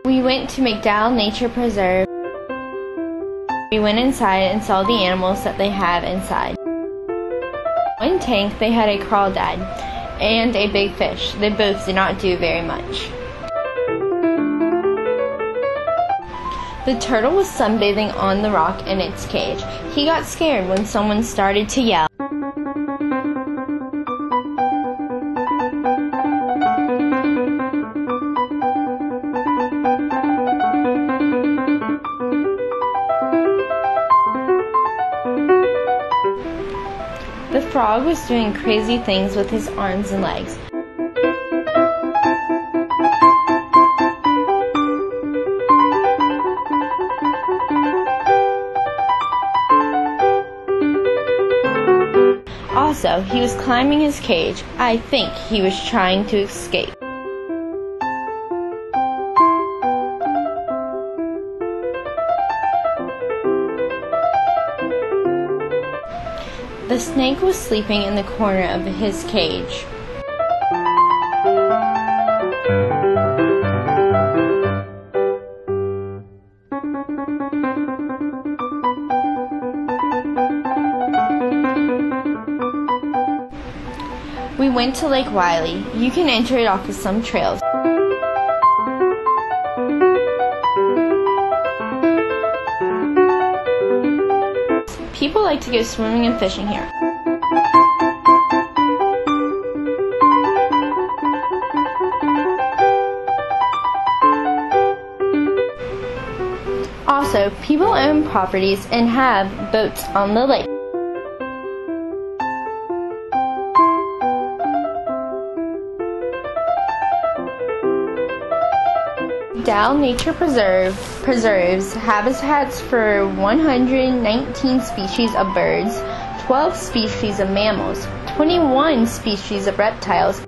We went to McDowell Nature Preserve. We went inside and saw the animals that they have inside. In one tank they had a crawdad and a big fish. They both did not do very much. The turtle was sunbathing on the rock in its cage. He got scared when someone started to yell. The frog was doing crazy things with his arms and legs. Also, he was climbing his cage. I think he was trying to escape. The snake was sleeping in the corner of his cage. We went to Lake Wiley. You can enter it off of some trails. People like to go swimming and fishing here. Also, people own properties and have boats on the lake. McDowell Nature preserves habitats for 119 species of birds, 12 species of mammals, 21 species of reptiles,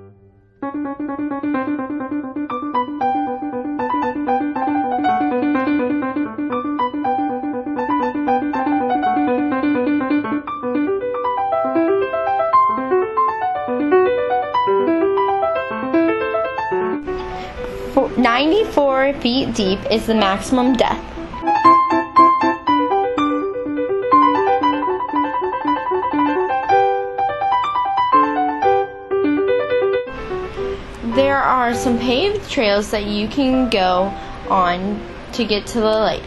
for 94 feet deep is the maximum depth. There are some paved trails that you can go on to get to the lake.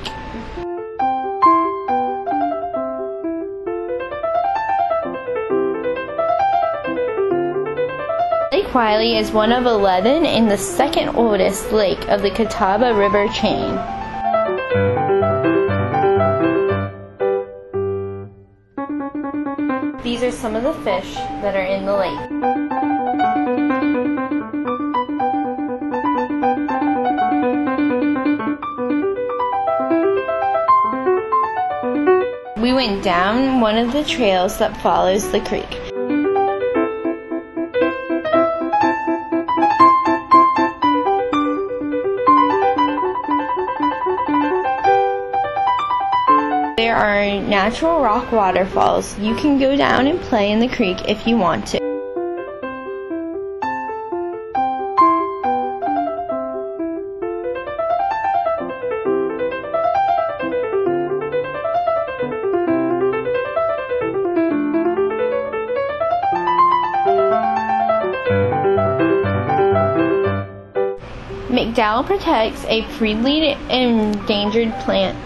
Lake Wiley is one of 11 and the second oldest lake of the Catawba River chain. These are some of the fish that are in the lake. We went down one of the trails that follows the creek. There are natural rock waterfalls. You can go down and play in the creek if you want to. McDowell protects a freely endangered plant.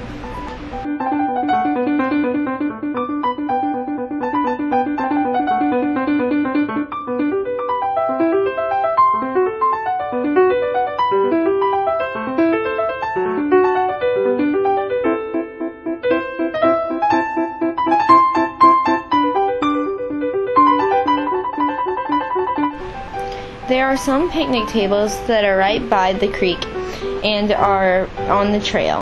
There are some picnic tables that are right by the creek and are on the trail.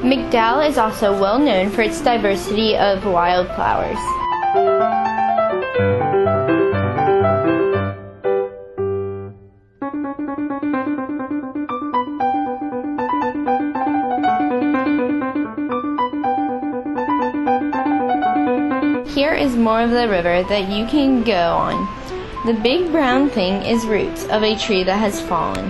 McDowell is also well known for its diversity of wildflowers. Here is more of the river that you can go on. The big brown thing is roots of a tree that has fallen.